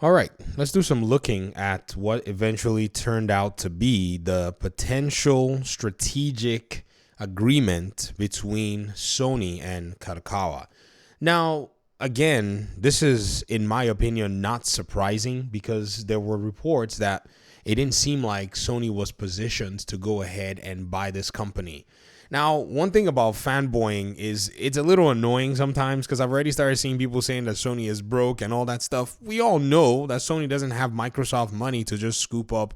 All right, let's do some looking at what eventually turned out to be the potential strategic agreement between Sony and Kadokawa. Now, again, this is, in my opinion, not surprising because there were reports that it didn't seem like Sony was positioned to go ahead and buy this company. Now, one thing about fanboying is it's a little annoying sometimes because I've already started seeing people saying that Sony is broke and all that stuff. We all know that Sony doesn't have Microsoft money to just scoop up,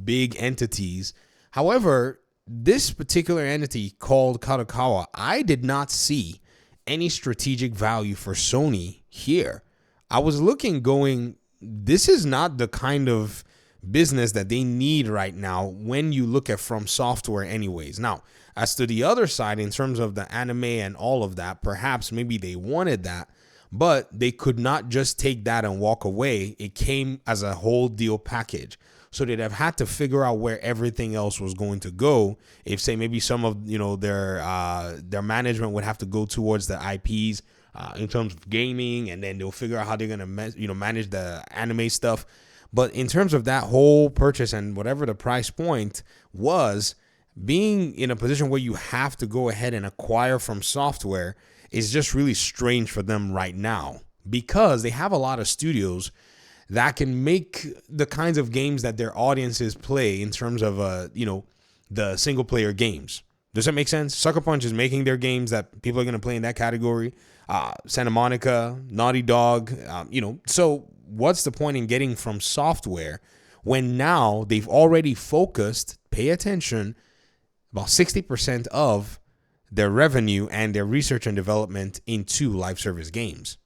big entities. However, this particular entity called Kadokawa, I did not see any strategic value for Sony here. I was looking going, this is not the kind of business that they need right now when you look at From Software anyways. Now, as to the other side, in terms of the anime and all of that, perhaps maybe they wanted that, but they could not just take that and walk away. It came as a whole deal package. So they'd have had to figure out where everything else was going to go. If, say, maybe some of their management would have to go towards the IPs in terms of gaming, and then they'll figure out how they're gonna manage the anime stuff. But in terms of that whole purchase and whatever the price point was, being in a position where you have to go ahead and acquire From Software is just really strange for them right now because they have a lot of studios that can make the kinds of games that their audiences play in terms of the single player games. Does that make sense? Sucker Punch is making their games that people are going to play in that category. Santa Monica, Naughty Dog, so what's the point in getting From Software when now they've already focused, pay attention, about 60% of their revenue and their research and development into live service games.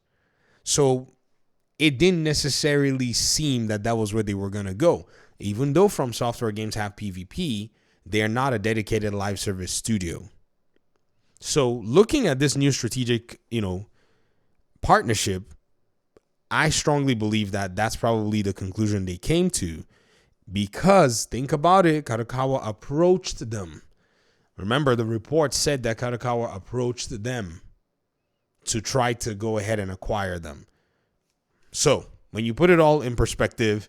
So it didn't necessarily seem that that was where they were going to go. Even though From Software games have PvP, they are not a dedicated live service studio. So looking at this new strategic, partnership, I strongly believe that that's probably the conclusion they came to because think about it, Kadokawa approached them. Remember, the report said that Kadokawa approached them to try to go ahead and acquire them. So when you put it all in perspective,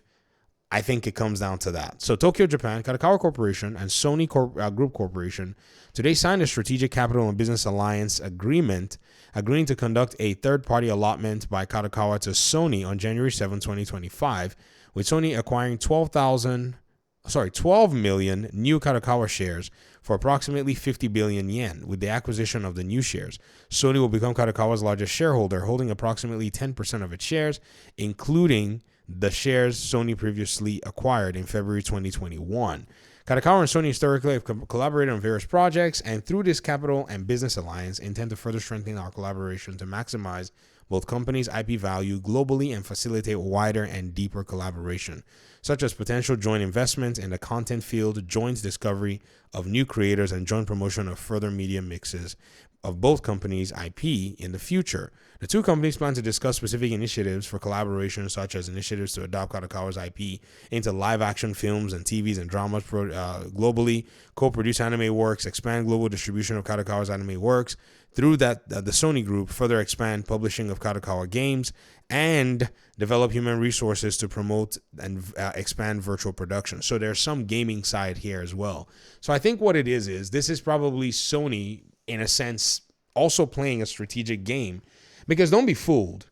I think it comes down to that. So Tokyo, Japan, Kadokawa Corporation, and Sony Group Corporation today signed a strategic capital and business alliance agreement agreeing to conduct a third-party allotment by Kadokawa to Sony on January 7, 2025, with Sony acquiring 12 million new Kadokawa shares for approximately 50 billion yen. With the acquisition of the new shares, Sony will become Kadokawa's largest shareholder, holding approximately 10% of its shares, including the shares Sony previously acquired in February 2021. Kadokawa and Sony historically have collaborated on various projects, and through this capital and business alliance, intend to further strengthen our collaboration to maximize both companies' IP value globally and facilitate wider and deeper collaboration, such as potential joint investments in the content field, joint discovery of new creators, and joint promotion of further media mixes of both companies' IP in the future. The two companies plan to discuss specific initiatives for collaboration, such as initiatives to adopt Kadokawa's IP into live-action films and TVs and dramas globally, co-produce anime works, expand global distribution of Kadokawa's anime works. Through that, the Sony Group further expand publishing of Kadokawa games and develop human resources to promote and expand virtual production. So there's some gaming side here as well. So I think what it is this is probably Sony, in a sense, also playing a strategic game. Because don't be fooled.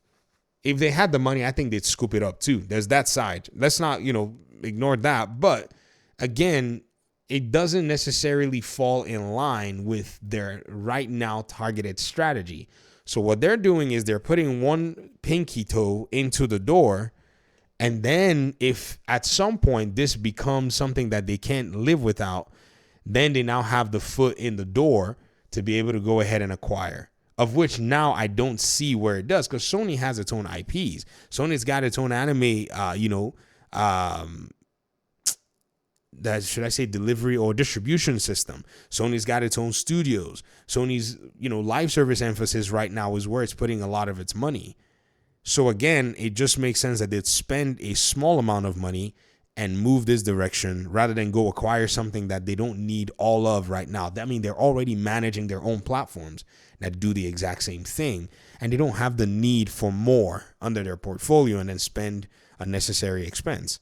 If they had the money, I think they'd scoop it up too. There's that side. Let's not, ignore that. But again, it doesn't necessarily fall in line with their right now targeted strategy. So what they're doing is they're putting one pinky toe into the door. And then if at some point this becomes something that they can't live without, then they now have the foot in the door to be able to go ahead and acquire. Of which now I don't see where it does, because Sony has its own IPs. Sony's got its own anime, that should I say delivery or distribution system. Sony's got its own studios. Sony's, live service emphasis right now is where it's putting a lot of its money. So again, it just makes sense that they'd spend a small amount of money and move this direction rather than go acquire something that they don't need all of right now. I mean, they're already managing their own platforms that do the exact same thing, and they don't have the need for more under their portfolio and then spend a necessary expense.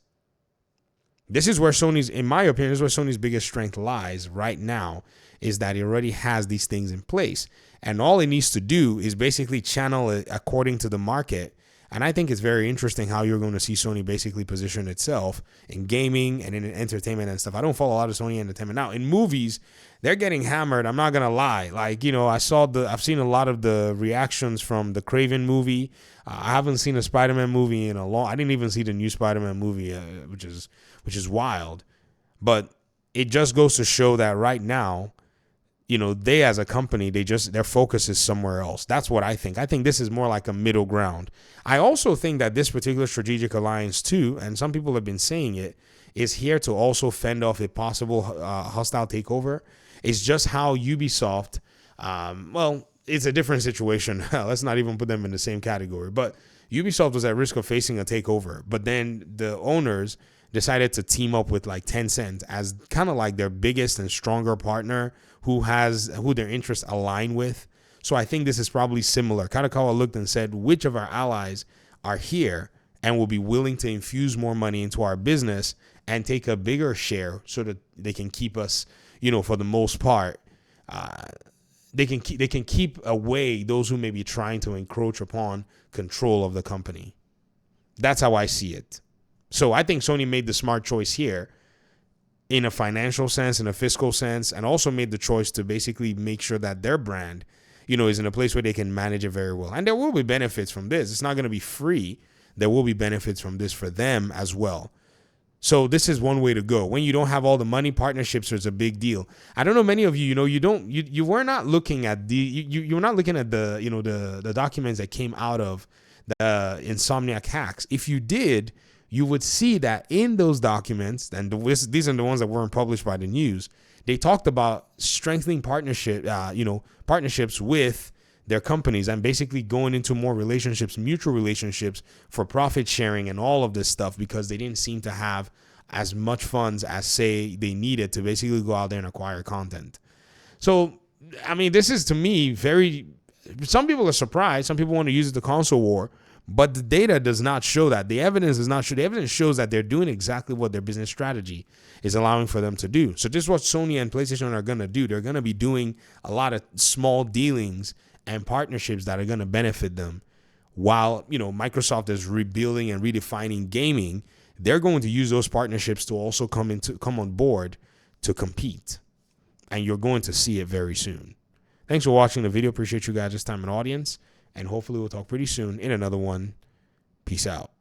This is where Sony's, in my opinion, this is where Sony's biggest strength lies right now, is that it already has these things in place. And all it needs to do is basically channel it according to the market. And I think it's very interesting how you're going to see Sony basically position itself in gaming and in entertainment and stuff. I don't follow a lot of Sony entertainment. Now, in movies, they're getting hammered. I'm not going to lie. Like, you know, I've seen a lot of the reactions from the Craven movie. I haven't seen a Spider-Man movie in a long, I didn't even see the new Spider-Man movie, which is wild. But it just goes to show that right now, you know, they as a company, their focus is somewhere else. That's what I think. I think this is more like a middle ground. I also think that this particular strategic alliance too, and some people have been saying it, is here to also fend off a possible hostile takeover. It's just how Ubisoft, well, it's a different situation. Let's not even put them in the same category. But Ubisoft was at risk of facing a takeover. But then the owners decided to team up with like Tencent as kind of like their biggest and stronger partner who their interests align with. So I think this is probably similar. Kadokawa looked and said, which of our allies are here and will be willing to infuse more money into our business and take a bigger share so that they can keep us, you know, for the most part, they can keep away those who may be trying to encroach upon control of the company. That's how I see it. So I think Sony made the smart choice here in a financial sense, in a fiscal sense, and also made the choice to basically make sure that their brand, you know, is in a place where they can manage it very well. And there will be benefits from this. It's not going to be free. There will be benefits from this for them as well. So this is one way to go. When you don't have all the money, partnerships is a big deal. I don't know, many of you, you know, you were not looking at you were not looking at the, you know, the documents that came out of the Insomniac hacks. If you did, you would see that in those documents, and these are the ones that weren't published by the news, they talked about strengthening partnerships with their companies and basically going into more relationships, mutual relationships for profit sharing and all of this stuff, because they didn't seem to have as much funds as, say, they needed to basically go out there and acquire content. So, I mean, this is, to me, some people are surprised. Some people want to use it to console war, but the data does not show that. The evidence does not show. The evidence shows that they're doing exactly what their business strategy is allowing for them to do. So this is what Sony and PlayStation are going to do. They're going to be doing a lot of small dealings and partnerships that are going to benefit them, while, you know, Microsoft is rebuilding and redefining gaming. They're going to use those partnerships to also come on board to compete, and you're going to see it very soon. Thanks for watching the video. Appreciate you guys' time and audience, and hopefully we'll talk pretty soon in another one. Peace out.